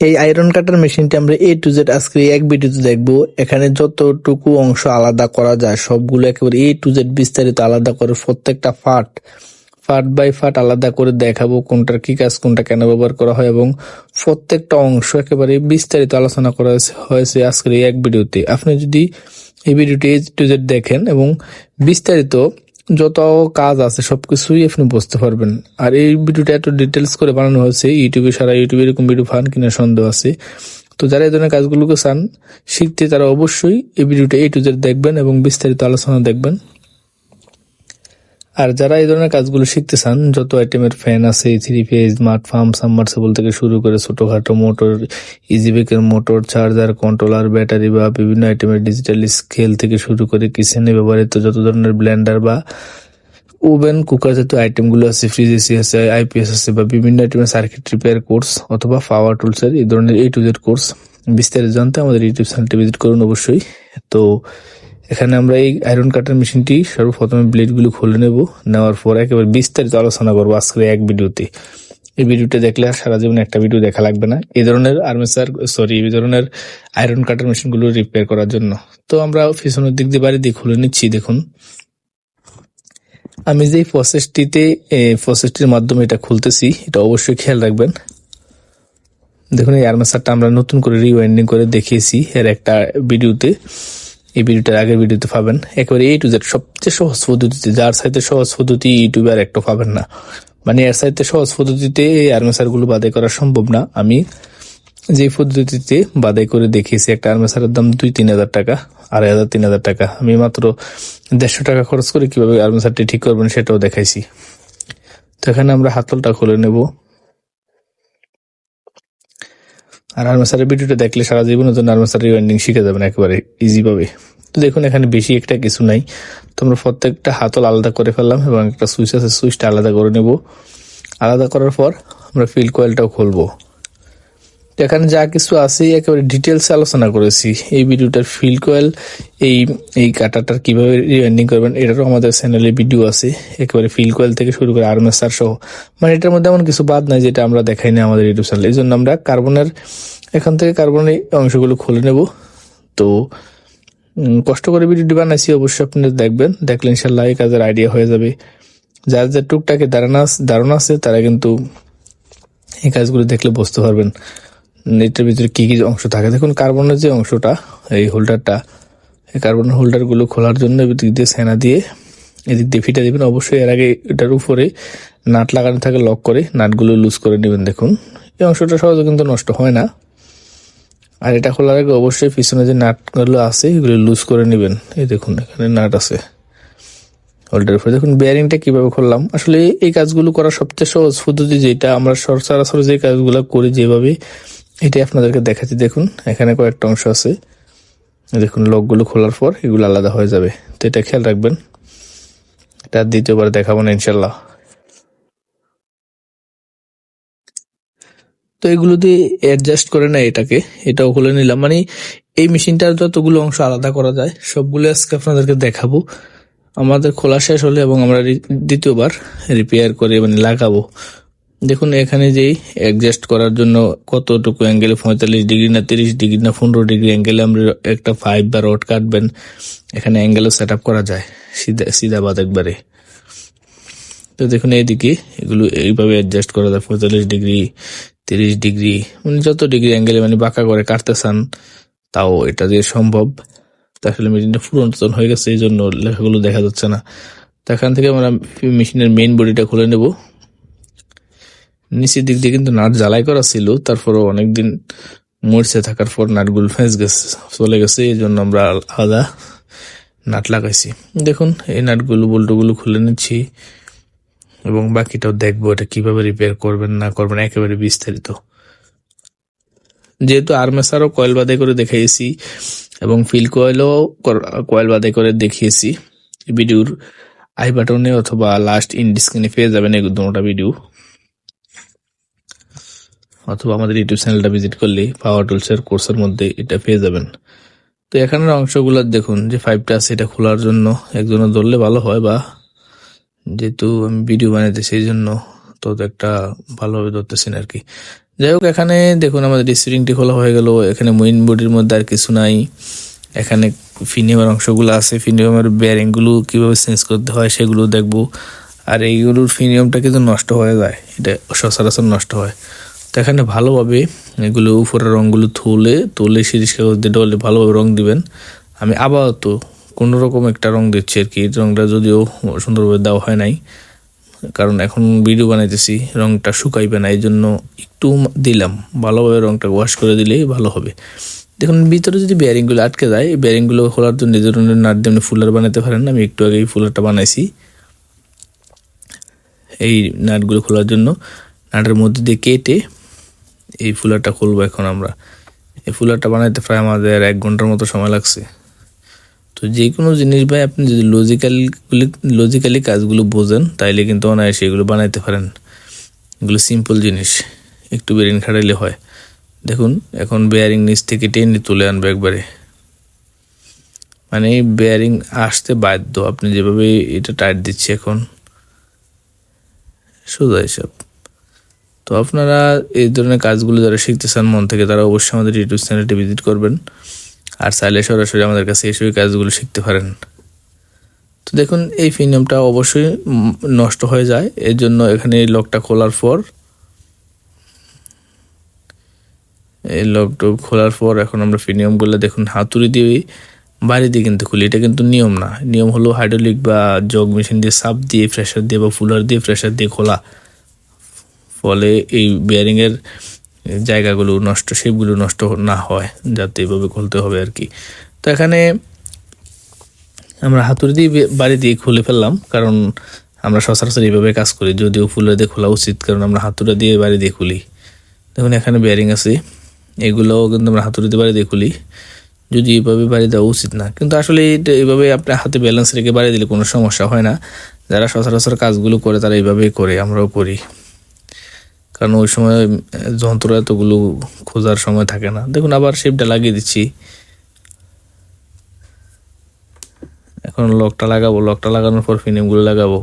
এই আয়রন কাটার মেশিনটি আমরা A to Z আজকে এক ভিডিওতে দেখবো। এখানে যতটুকু অংশ আলাদা করা যায় সবগুলো একেবারে A to Z বিস্তারিত আলাদা করে প্রত্যেকটা পার্ট বাই পার্ট আলাদা করে দেখাবো, কোনটার কি কাজ, কোনটা কেন ব্যবহার করা হয় এবং প্রত্যেকটা অংশ একেবারে বিস্তারিত আলোচনা করা হয়েছে আজকের এই এক ভিডিওতে। আপনি যদি এই ভিডিওটি A to Z দেখেন এবং বিস্তারিত যত কাজ আছে সবকিছুই আপনি বুঝতে পারবেন। আর এই ভিডিওটা এত ডিটেলস করে বানানো হয়েছে ইউটিউবে, সারা ইউটিউবে এরকম ভিডিও পান কিনা সন্দেহ আছে। তো যারা এই ধরনের কাজগুলোকে চান শিখতে তারা অবশ্যই এই ভিডিওটা A to Z দেখবেন এবং বিস্তারিত আলোচনা দেখবেন। আর যারা এই ধরনের কাজগুলো শিখতে চান, যত আইটেমের ফ্যান আছে, 3 ফেজ, স্মার্ট ফার্ম, সাবমার্সিবল থেকে শুরু করে ছোটখাটো মোটর, ইজিবেকের মোটর, চার্জার, কন্ট্রোলার, ব্যাটারি বা বিভিন্ন আইটেমের ডিজিটাল স্কেল থেকে শুরু করে কিচেনে ব্যবহৃত যত ধরনের ব্লেন্ডার বা ওভেন, কুকার জাতীয় আইটেমগুলো আছে, ফ্রিজ এসি আছে, আইপিএস আছে বা বিভিন্ন আইটেমের সার্কিট রিপেয়ার কোর্স অথবা পাওয়ার টুলসের এই ধরনের A to Z কোর্স বিস্তারিত জানতে আমাদের ইউটিউব চ্যানেলটি ভিজিট করুন অবশ্যই। তো এখানে আমরা এই আয়রন কাটার মেশিনটি সর্বপ্রথমে ব্লেডগুলো খুলে নেওয়ার পর একেবারে বিস্তারিত আলোচনা করবো আজকের এক ভিডিওতে। এই ভিডিওটা দেখলে আর সারা জীবন একটা ভিডিও দেখা লাগবে না এই ধরনের এই ধরনের আয়রন কাটার মেশিনগুলো রিপেয়ার করার জন্য। তো আমরা পিছনের দিক দিয়ে বাড়ি দিয়ে খুলে নিচ্ছি। দেখুন আমি যে প্রসেসটির মাধ্যমে এটা খুলতেছি, এটা অবশ্যই খেয়াল রাখবেন। দেখুন এই আর্মেচারটা আমরা নতুন করে রিওয়াইন্ডিং করে দেখিয়েছি এর একটা ভিডিওতে, এই ভিডিওটার আগের ভিডিওতে পাবেন। একেবারে A to Z সবচেয়ে সহজ পদ্ধতিতে, যার সাথে সহজ পদ্ধতি ইউটিউবে আর একটা পাবেন না, মানে এর সাথে সহজ পদ্ধতিতে এই আর্মেচার গুলো বাদাই করা সম্ভব না। আমি যে পদ্ধতিতে বাদাই করে দেখিয়েছি, একটা আর্মেচারের দাম 2-3 হাজার টাকা, 2,500-3 হাজার টাকা, আমি মাত্র 150 টাকা খরচ করে কিভাবে আর্মেচারটি ঠিক করবেন সেটাও দেখাইছি। তো এখানে আমরা হাতলটা খুলে নেব। আর আর্মেচারের ভিডিওটা দেখলে সারা জীবনের জন্য আর্মেচার রিওয়াইন্ডিং শিখে যাবেন একেবারে ইজি ভাবে। তো দেখুন এখানে বেশি একটা কিছু নাই, তোমরা প্রত্যেকটা হাতল আলাদা করে ফেললাম এবং একটা সুইচ আছে, সুইচটা আলাদা করে নেব। আলাদা করার পর আমরা ফিল কয়েলটাও খুলবো। তো এখানে যা কিছু আছে একেবারে ডিটেলস আলোচনা করেছি এই ভিডিওটার। ফিল কয়েল এই কাটাটার কিভাবে রিওয়াইন্ডিং করবেন এটারও আমাদের চ্যানেলে ভিডিও আছে, একেবারে ফিল কয়েল থেকে শুরু করে আর্মেচার সহ, মানে এটার মধ্যে এমন কিছু বাদ নাই যেটা আমরা দেখাই না আমাদের ইউটিউব চ্যানেলে। এই জন্য আমরা এখান থেকে কার্বনের অংশগুলো খুলে নেব। তো কষ্ট করে ভিডিওটি বানাইছি, অবশ্যই আপনারা দেখবেন, দেখলে ইনশাল্লাহ এই কাজের আইডিয়া হয়ে যাবে। যার যার টুকটাকে ধারণা আছে তারা কিন্তু এই কাজগুলো দেখলে বুঝতে পারবেন এটার ভিতরে কি কি অংশ থাকে। দেখুন কার্বনের যে অংশটা, এই হোল্ডারটা, এই কার্বনের হোল্ডার গুলো খোলার জন্য এদিক দিয়ে সেনা দিয়ে এদিক দিয়ে ফিটা দিবেন। অবশ্যই এর আগে এটার উপরে নাট লাগানো থাকে, লক করে নাটগুলো লুজ করে নেবেন। দেখুন এই অংশটা সহজে কিন্তু নষ্ট হয় না। আর এটা খোলার আগে অবশ্যই পিছনে যে নাটগুলো আছে এগুলো লুজ করে নেবেন। এই দেখুন এখানে নাট আছে হোল্ডারের উপরে। দেখুন বেয়ারিংটা কিভাবে খুললাম। আসলে এই কাজগুলো করার সবচেয়ে সহজ পদ্ধতি যেটা আমরা সচরাচর যে কাজগুলো করি যেভাবে, এটাই আপনাদেরকে দেখাচ্ছি। দেখুন এখানে কয়েকটা অংশ আছে, দেখুন লকগুলো খোলার পর এগুলো আলাদা হয়ে যাবে। তো এটা খেয়াল রাখবেন, এটা দ্বিতীয়বার দেখাবো না ইনশাল্লাহ। তো এগুলো দিয়ে অ্যাডজাস্ট করে না এটাও খুলে নিলাম। মানে এই মেশিনটার যতগুলো অংশ আলাদা করা যায় সবগুলো আজকে আপনাদেরকে দেখাবো। আমাদের খোলা শেষ হলে এবং আমরা দ্বিতীয়বার রিপেয়ার করে মানে লাগাবো। দেখুন এখানে যে অ্যাডজাস্ট করার জন্য কতটুকু অ্যাঙ্গেলে, 45 ডিগ্রি না 30 ডিগ্রি না 15 ডিগ্রি অ্যাঙ্গেলে আমরা একটা পাইপ বা রড কাটবেন, এখানে অ্যাঙ্গেলও সেট আপ করা যায় সিধা বাদ একবারে। তো দেখুন এইদিকে এগুলো এইভাবে অ্যাডজাস্ট করা যায়, 45 ডিগ্রি 30 ডিগ্রি, মানে যত ডিগ্রি অ্যাঙ্গেলে মানে বাঁকা করে কাটতে চান তাও এটা দিয়ে সম্ভব। তো আসলে মেশিনটা পুরাতন হয়ে গেছে এই জন্য লেখাগুলো দেখা যাচ্ছে না। তো এখান থেকে আমরা মেশিনের মেইন বডিটা খুলে নেব। নিচের দিক দিয়ে কিন্তু নাট জ্বালাই করা ছিল, তারপরও অনেকদিন মরছে থাকার পর নাটগুলো চলে গেছে, এই জন্য আমরা আলাদা নাট লাগাইছি। দেখুন এই নাটগুলো বল্টুগুলো খুলে নিচ্ছি এবং বাকিটাও দেখবো এটা কিভাবে রিপেয়ার করবেন না করবেন একেবারে বিস্তারিত। যেহেতু আর্মেচারও কয়েল বাদাই করে দেখিয়েছি এবং ফিল কয়েল বাদাই করে দেখিয়েছি, ভিডিওর আই বাটনে অথবা লাস্ট ইন স্ক্রিনে পেয়ে যাবেন এই দুটোটা ভিডিও, অথবা আমাদের ইউটিউব চ্যানেলটা ভিজিট করলে পাওয়ার টুলসের কোর্সের মধ্যে এটা পেয়ে যাবেন। তো এখানের অংশগুলো দেখুন যে পাইপটা আছে এটা খোলার জন্য একজনে ধরলে ভালো হয়, বা যেহেতু আমি ভিডিও বানাইতে সেই জন্য তো একটা ভালোভাবে ধরতেছেন আর কি। যাই হোক, এখানে দেখুন আমাদের স্প্রিংটি খোলা হয়ে গেল। এখানে মেইন বডির মধ্যে আর কিছু নাই। এখানে ফিনিয়ামের অংশগুলো আছে, ফিনিয়ামের বেয়ারিংগুলো কীভাবে চেঞ্জ করতে হয় সেগুলো দেখবো। আর এইগুলোর ফিনিয়ামটা কিন্তু নষ্ট হয়ে যায়, এটা সচরাচর নষ্ট হয়। তো এখানে ভালোভাবে এগুলো উপরের রঙগুলো তুলে সিরিজ কাগজ দিয়ে ডলে ভালোভাবে রং দিবেন। আমি আপাতত কোনো রকম একটা রং দিচ্ছি আর কি। রংটা যদিও সুন্দরভাবে দেওয়া হয় নাই, কারণ এখন ভিডিও বানাইতেছি, রংটা শুকাইবে না, এই জন্য একটু দিলাম। ভালোভাবে রংটা ওয়াশ করে দিলেই ভালো হবে। দেখুন ভিতরে যদি বেয়ারিংগুলো আটকে যায়, এই বেয়ারিংগুলো খোলার জন্য এই ধরনের নাট দিয়ে আপনি ফুলার বানাতে পারেন। আমি একটু আগে এই ফুলারটা বানাইছি। এই নাটগুলো খোলার জন্য নাটের মধ্যে দিয়ে কেটে এই ফুলারটা খুলবো। এখন আমরা এই ফুলারটা বানাইতে প্রায় আমাদের 1 ঘন্টার মতো সময় লাগছে। তো যে কোনো জিনিস ভাই আপনি যদি লজিক্যালি কাজগুলো বোঝেন তাইলে কিন্তু অনায়াসে এগুলো বানাইতে পারেন। এগুলো সিম্পল জিনিস, একটু বেরিং খাটাইলে হয়। দেখুন এখন বেয়ারিং নিচ থেকে টেনে তুলে আনবে একবারে, মানে বেয়ারিং আসতে বাধ্য। আপনি যেভাবে এটা টাইট দিচ্ছি এখন সোজা হিসাব। তো আপনারা এই ধরনের কাজগুলো যারা শিখতে চান মন থেকে, তারা অবশ্যই আমাদের ইউটিউব চ্যানেলটি ভিজিট করবেন। আর চাইলে সরাসরি আমাদের কাছে এসে ওই কাজগুলো শিখতে পারেন। তো দেখুন এই ফিনিয়ামটা অবশ্যই নষ্ট হয়ে যায়, এর জন্য এখানে এই লকটা খোলার পর এখন আমরা ফিনিয়ামগুলো দেখুন হাতুড়ি দিয়ে বাড়ি দিয়ে কিন্তু খুলি। এটা কিন্তু নিয়ম না, নিয়ম হলো হাইড্রোলিক বা জগ মেশিন দিয়ে চাপ দিয়ে প্রেসার দিয়ে বা ফুলার দিয়ে প্রেসার দিয়ে খোলা। ফলে এই বেয়ারিংয়ের জায়গাগুলো শেপগুলো নষ্ট না হয়, যাতে এভাবে খুলতে হবে আর কি। তো এখানে আমরা হাতুড়ি দিয়ে বাড়ি দিয়ে খুলে ফেললাম, কারণ আমরা সচরাচর এইভাবে কাজ করি, যদিও ফুলার দিয়ে খোলা উচিত, কারণ আমরা হাতুড়ি দিয়ে বাড়ি দিয়ে খুলি। দেখুন এখানে বেয়ারিং আছে, এগুলোও কিন্তু আমরা হাতুড়ি দিয়ে বাড়ি দিয়ে খুলি। যদি এইভাবে বাড়ি দেওয়া উচিত না, কিন্তু আসলে এইভাবে আপনার হাতে ব্যালেন্স রেখে বাড়ি দিলে কোনো সমস্যা হয় না। যারা সচরাচর কাজগুলো করে তারা এইভাবেই করে, আমরাও করি, কারণ ওই সময় যন্ত্র এতগুলো খোঁজার সময় থাকে না। দেখুন আবার শেপটা লাগিয়ে দিচ্ছি। এখন লকটা লাগানোর পর ফিনিমগুলো লাগাবো।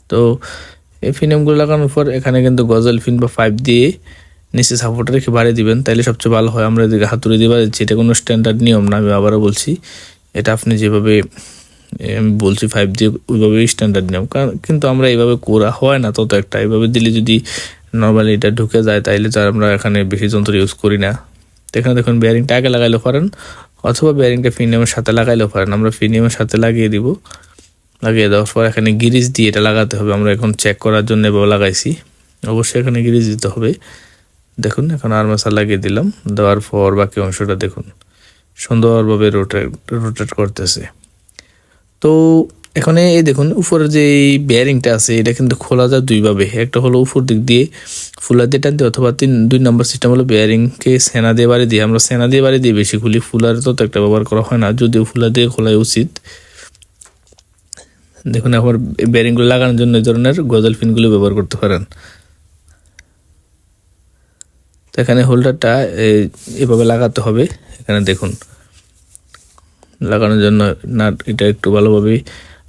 তো এই ফিনিমগুলো লাগানোর পর এখানে কিন্তু গজল ফিন বা পাইপ দিয়ে নিচে সাপোর্ট রেখে বাড়িয়ে দিবেন, তাইলে সবচেয়ে ভালো হয়। আমরা এদিকে হাতুড়ি দিয়ে বাড়িয়েছি, এটা কোনো স্ট্যান্ডার্ড নিয়ম না, আমি আবারও বলছি। এটা আপনি যেভাবে আমি বলছি 5 দিয়ে ওইভাবেই স্ট্যান্ডার্ড নিয়ম, কিন্তু আমরা এইভাবে করা হয় না তত একটা। এইভাবে দিলে যদি নর্মালি এটা ঢুকে যায় তাইলে তো আমরা এখানে বেশি যন্ত্র ইউজ করি না। তো এখানে দেখুন বেয়ারিংটা আগে লাগাইলেও পারেন, অথবা বেয়ারিংটা ফিনিয়ামের সাথে লাগাইলেও পারেন। আমরা ফিনিয়ামের সাথে লাগিয়ে দিব। লাগিয়ে দেওয়ার পর এখানে গিরিজ দিয়ে এটা লাগাতে হবে। আমরা এখন চেক করার জন্য এভাবে লাগাইছি, অবশ্যই এখানে গিরিজ দিতে হবে। দেখুন এখন আর্মেচার লাগিয়ে দিলাম, দেওয়ার পর বাকি অংশটা দেখুন সুন্দরভাবে রোটেট করতেছে। তো এখানে এই দেখুন উপরের যে বেয়ারিংটা আছে এটা কিন্তু খোলা যায় দুইভাবে। একটা হলো উপর দিক দিয়ে ফুলা দিয়ে টান দিয়ে, অথবা 2 নম্বর সিস্টেম হলো বেয়ারিংকে সেনা দিয়ে বাড়ি দিয়ে। আমরা সেনা দিয়ে বাড়ি দিয়ে বেশি খুলি, ফুলার তো একটা ব্যবহার করা হয় না, যদিও ফুলা দিয়ে খোলাই উচিত। দেখুন আবার বেয়ারিংগুলো লাগানোর জন্য এই ধরনের গজল ফিনগুলো ব্যবহার করতে পারেন। তো এখানে হোল্ডারটা এভাবে লাগাতে হবে। এখানে দেখুন লাগানোর জন্য নাট এটা একটু ভালোভাবে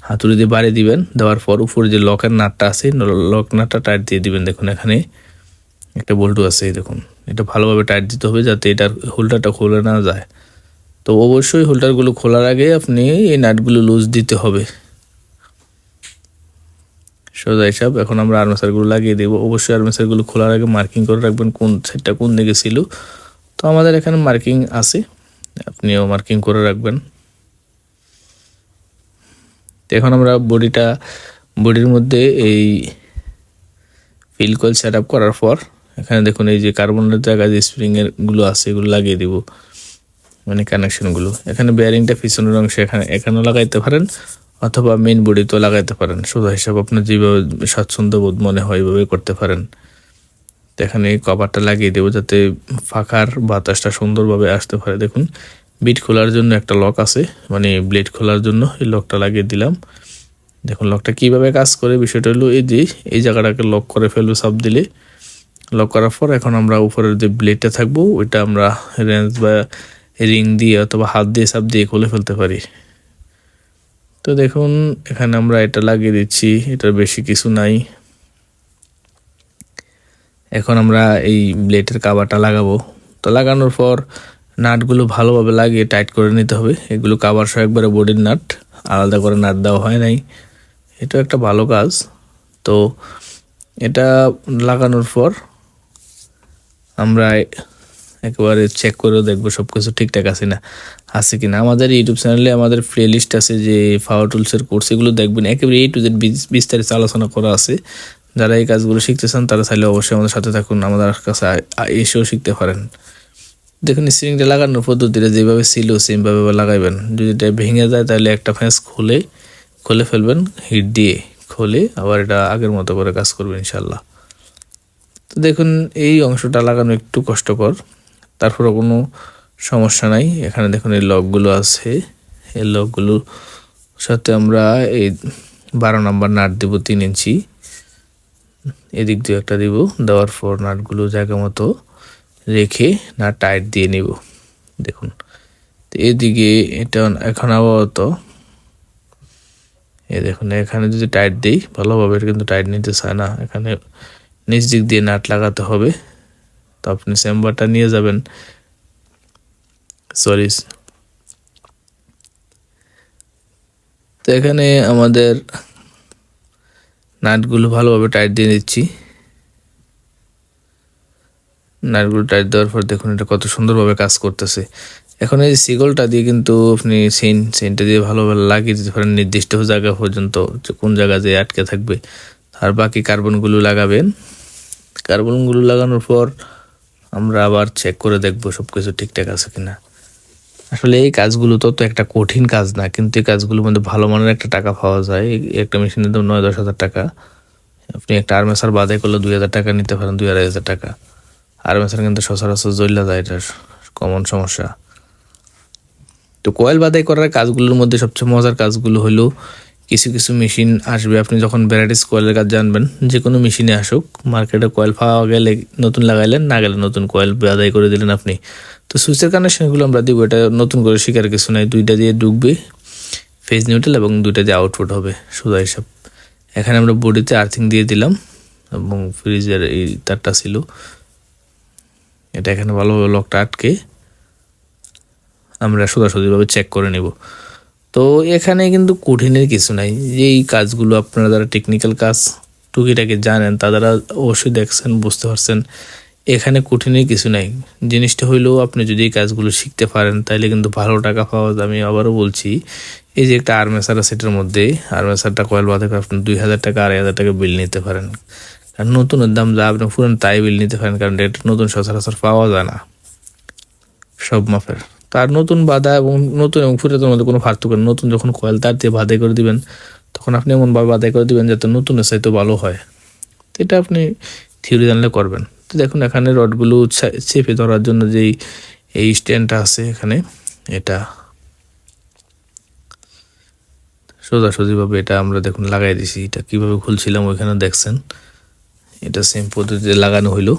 হাতুড়ি দিয়ে বাড়ি দিবেন। দেওয়ার পর উপরে যে লকের নাটটা আছে, লক নাটটা টাইট দিয়ে দিবেন। দেখুন এখানে একটা বল্টু আছে, দেখুন এটা ভালোভাবে টাইট দিতে হবে যাতে এটার হোল্ডারটা খুলে না যায়। তো অবশ্যই হোল্ডারগুলো খোলার আগে আপনি এই নাটগুলো লুজ দিতে হবে, সোজা হিসাব। এখন আমরা আর্মেচারগুলো লাগিয়ে দেবো। অবশ্যই আর্মেচারগুলো খোলার আগে মার্কিং করে রাখবেন কোন সাইডটা কোন দিকে ছিল। তো আমাদের এখানে মার্কিং আছে, আপনিও মার্কিং করে রাখবেন। তো এখন আমরা বডির মধ্যে এই ফিল কয়েল সেট আপ করার পর এখানে দেখুন এই যে কার্বনের জায়গায় যে স্প্রিংয়ের আছে এগুলো লাগিয়ে দিব, মানে কানেকশনগুলো। এখানে বেয়ারিংটা পিছনের অংশে এখানেও লাগাইতে পারেন, অথবা মেইন বডিতেও লাগাইতে পারেন। সোজা হিসাব আপনার যেভাবে স্বাচ্ছন্দ্য বোধ মনে হয় এইভাবে করতে পারেন। তো এখানে কভারটা লাগিয়ে দেবো যাতে ফাঁকার বাতাসটা সুন্দরভাবে আসতে পারে। দেখুন বিট খোলার জন্য একটা লক আছে, মানে ব্লেড খোলার জন্য এই লকটা লাগিয়ে দিলাম। দেখুন লকটা কিভাবে কাজ করে, বিষয়টা হলো এই জায়গাটাকে লক করে ফেলবো চাপ দিলে। লক করার পর এখন আমরা উপরের যে ব্লেডটা থাকবো ওইটা আমরা রেঞ্জ বা রিং দিয়ে অথবা হাত দিয়ে চাপ দিয়ে খুলে ফেলতে পারি। তো দেখুন এখানে আমরা এটা লাগিয়ে দিচ্ছি, এটার বেশি কিছু নাই। এখন আমরা এই ব্লেডের কাভারটা লাগাবো। তো লাগানোর পর নাটগুলো ভালোভাবে লাগিয়ে টাইট করে নিতে হবে। এগুলো কাভার সহ একবারে বডির নাট, আলাদা করে নাট দেওয়া হয় নাই। এটা একটা ভালো কাজ। তো এটা লাগানোর পর আমরা একেবারে চেক করেও দেখবো সব কিছু ঠিকঠাক আছে কিনা। আমাদের ইউটিউব চ্যানেলে আমাদের প্লে লিস্ট আছে যে পাওয়ার টুলসের কোর্স, এগুলো দেখবেন একেবারে A to Z বিস্তারিত আলোচনা করা আছে। যারা এই কাজগুলো শিখতে চান তারা চাইলে অবশ্যই আমাদের সাথে থাকুন, আমাদের কাছে এসেও শিখতে পারেন। দেখুন স্প্রিংটা লাগানোর পদ্ধতিটা যেভাবে ছিল সেমভাবে লাগাইবেন। যদি এটা ভেঙে যায় তাহলে একটা ফ্যাঁস খুলে ফেলবেন, হিট দিয়ে খুলে আবার এটা আগের মতো করে কাজ করবে ইনশাল্লাহ। তো দেখুন এই অংশটা লাগানো একটু কষ্টকর, তারপরে কোনো সমস্যা নাই। এখানে দেখুন এই লকগুলো আছে, এই লকগুলোর সাথে আমরা এই 12 নম্বর নাট দেব 3 ইঞ্চি, এদিক দিয়ে একটা দিব। দেওয়ার পর নাটগুলো জায়গা মতো রেখে নাট টাইট দিয়ে নিব। দেখুন তো এদিকে এটা এখন আপাতত এই দেখুন এখানে যদি টাইট দিই ভালোভাবে, কিন্তু টাইট নিতে চায় না। এখানে নিচ দিক দিয়ে নাট লাগাতে হবে। তো আপনি চেম্বারটা নিয়ে যাবেন, সরি। তো এখানে আমাদের নাটগুলো ভালোভাবে টাইট দিয়ে দিচ্ছি। নাটগুলো টাইট দেওয়ার পর দেখুন এটা কত সুন্দরভাবে কাজ করতেছে। এখন এই সিগলটা দিয়ে কিন্তু আপনি সেন্টটা দিয়ে ভালোভাবে লাগিয়ে দিতে পারেন নির্দিষ্ট জায়গা পর্যন্ত, যে কোন জায়গা দিয়ে আটকে থাকবে। আর বাকি কার্বনগুলো লাগাবেন। কার্বনগুলো লাগানোর পর আমরা আবার চেক করে দেখবো সব কিছু ঠিকঠাক আছে কিনা। আসলে এই কাজগুলো তো একটা কঠিন কাজ না, কিন্তু এই কাজগুলোর মধ্যে ভালো মানের একটা টাকা পাওয়া যায়। একটা মেশিনের দাম 9-10 হাজার টাকা। আপনি একটা আর্মেচার বাদাই করলে 2,000 টাকা নিতে পারেন, 2,500 টাকা। আর্মেচার কিন্তু সচরাচর জ্বললা যায়, এটা কমন সমস্যা। তো কয়েল বাদাই করার কাজগুলোর মধ্যে সবচেয়ে মজার কাজগুলো হলো কিছু কিছু মেশিন আসবে, আপনি যখন ভ্যারাইটিস কয়েলের কাজ জানবেন, যে কোনো মেশিনে আসুক, মার্কেটে কয়েল পাওয়া গেলে নতুন লাগাইলেন, না গেলে নতুন কয়েল বাদাই করে দিলেন আপনি। তো সুইচের কানেকশনগুলো আমরা দিব, এটা নতুন করে শেখার কিছু নাই। 2টা দিয়ে ঢুকবে ফেজ নিউট্রাল এবং 2টা দিয়ে আউটপুট হবে, সোজা হিসাব। এখানে আমরা বডিতে আর্থিং দিয়ে দিলাম এবং ফ্রিজের এই তারটা ছিল, এটা এখানে ভালোভাবে লকটা আটকে আমরা সোজাসুজিভাবে চেক করে নেব। তো এখানে কিন্তু কঠিনের কিছু নাই। এই কাজগুলো আপনারা যারা টেকনিক্যাল কাজ টুকিটাকি জানেন তারা অবশ্যই দেখছেন, বুঝতে পারছেন। এখানে কঠিনের কিছু নাই। জিনিসটা হইলেও আপনি যদি এই কাজগুলো শিখতে পারেন তাহলে কিন্তু ভালো টাকা পাওয়া যায়। আমি আবারও বলছি, এই যে একটা আর্মেচার আছে, এটার মধ্যে আর্মেচারটা কয়েল বাঁধে করে আপনি 2,000 টাকা 2,500 টাকা বিল নিতে পারেন। আর নতুনের দাম যা আপনি পুরান তাই বিল নিতে পারেন, কারণ এটা নতুন সচরাচর পাওয়া যায় না সব মাপের। তার নতুন বাঁধা এবং নতুন এবং পুরাতনের মধ্যে কোনো পার্থক্য নেই। নতুন যখন কয়েল তার দিয়ে বাঁধাই করে দিবেন তখন আপনি এমনভাবে বাঁধাই করে দিবেন যাতে নতুনের চাইতে ভালো হয়। তো এটা আপনি থিওরি জানলে করবেন। তো দেখুন এখানে রডগুলো চেপে ধরার জন্য যেই এই স্ট্যান্ডটা আছে এখানে, এটা সোজাসুজিভাবে এটা আমরা দেখুন লাগাই দিছি। এটা কিভাবে খুলছিলাম ওইখানে দেখছেন, এটা সেম পদ্ধতিতে লাগানো হইলো।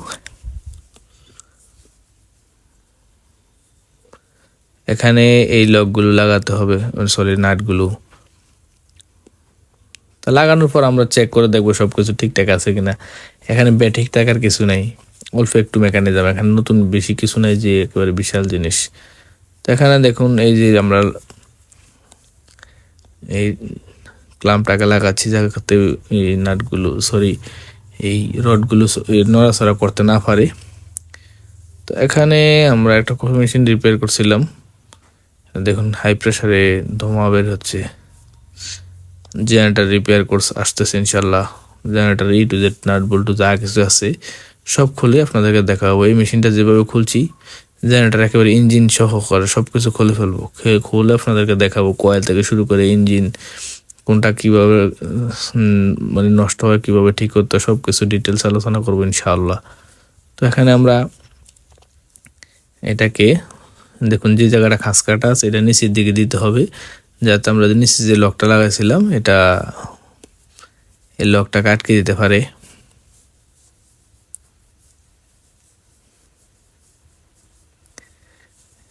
এখানে এই লকগুলো লাগাতে হবে, সরি নাটগুলো। তা লাগানোর পর আমরা চেক করে দেখবো সবকিছু ঠিকঠাক আছে কিনা। এখানে ঠিক থাকার কিছু নাই, অল্প একটু মেকানিজম, এখানে নতুন বেশি কিছু নাই যে একেবারে বিশাল জিনিস। তো এখানে দেখুন এই যে আমরা এই ক্লাম্পটাকে লাগাচ্ছি যাতে এই নাটগুলো সরি এই রডগুলো নড়াচড়া করতে না পারে। তো এখানে আমরা একটা কফি মেশিন রিপেয়ার করছিলাম, দেখুন হাই প্রেসারে ধোঁয়া বের হচ্ছে। জেনারেটার রিপেয়ার কোর্স আসতেছে ইনশাল্লাহ। Generator A to Z nut বল্টু যা কিছু আছে সব খুলে আপনাদেরকে দেখাবো। এই মেশিনটা যেভাবে খুলছি, জেনারেটার একেবারে ইঞ্জিন সহ করে সব কিছু খুলে ফেলবো, খুলে আপনাদেরকে দেখাবো কয়েল থেকে শুরু করে ইঞ্জিন কোনটা কিভাবে মানে নষ্ট হয়, কিভাবে ঠিক করতে, সব কিছু ডিটেলস আলোচনা করবো ইনশাআল্লাহ। তো এখানে আমরা এটাকে দেখুন যে জায়গাটা খাস কাটা আছে এটা নিচের দিকে দিতে হবে, যাতে আমরা নিচে যে লকটা লাগাইছিলাম এটা এই লকটাকে আটকে দিতে পারে।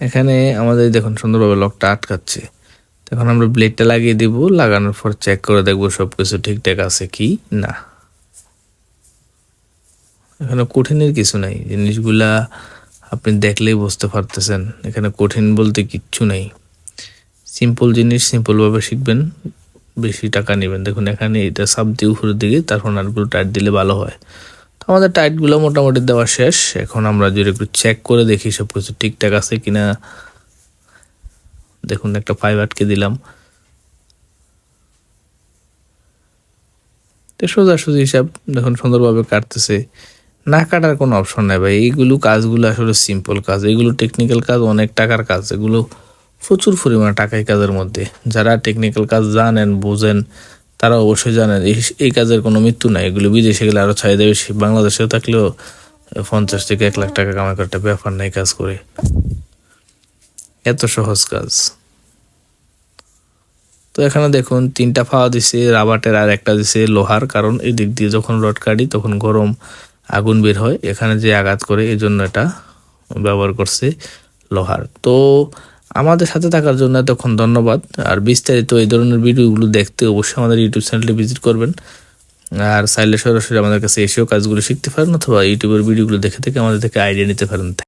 এখানে আমাদের দেখুন সুন্দরভাবে লকটা আটকাচ্ছে। এখন আমরা ব্লেডটা লাগিয়ে দিব, লাগানোর পর চেক করে দেখবো সবকিছু ঠিকঠাক আছে কি না। এখানে কঠিনের কিছু নাই, জিনিসগুলা আপনি দেখলেই বুঝতে পারতেছেন। এখানে কঠিন বলতে কিচ্ছু নেই, সিম্পল জিনিস সিম্পলভাবে শিখবেন, বেশি টাকা নেবেন। দেখুন এখানে এটা সাপ দিয়ে উপরের দিকে, তারপর নাটগুলো টাইট দিলে ভালো হয়। তো আমাদের টাইটগুলো মোটামুটি দেওয়া শেষ। এখন আমরা যদি একটু চেক করে দেখি সব কিছু ঠিকঠাক আছে কিনা। দেখুন একটা পাইপ আটকে দিলাম, তো সোজাসুজি হিসাব দেখুন সুন্দরভাবে কাটতেছে। না কাটার কোনো অপশন নাই ভাই, এইগুলো কাজগুলো আসলে সিম্পল কাজ, এগুলো টেকনিক্যাল কাজ, অনেক টাকার কাজ, এগুলো প্রচুর পরিমাণে টাকা এই কাজের মধ্যে। যারা টেকনিক্যাল কাজ জানেন বোঝেন তারা অবশ্যই জানেন এই কাজের কোনো মৃত্যু নাই। এগুলো বিদেশে গেলে আরও চাহিদা বেশি, বাংলাদেশেও থাকলেও 50 থেকে 1 লাখ টাকা কামাই করতে ব্যাপার নাই কাজ করে, এত সহজ কাজ। তো এখানে দেখুন 3টা ফাওয়া দিছে রাবারের আর একটা দিছে লোহার, কারণ এই দিক দিয়ে যখন রড কাটি তখন গরম আগুন বের হয়, এখানে যে আঘাত করে এই জন্য এটা ব্যবহার করছে লোহার। তো আমাদের সাথে থাকার জন্য এতক্ষণ ধন্যবাদ। আর বিস্তারিত এই ধরনের ভিডিওগুলো দেখতে অবশ্যই আমাদের ইউটিউব চ্যানেলটি ভিজিট করবেন। আর চাইলে সরাসরি আমাদের কাছে এসেও কাজগুলো শিখতে পারেন, অথবা ইউটিউবের ভিডিওগুলো দেখে আমাদের থেকে আইডিয়া নিতে পারেন।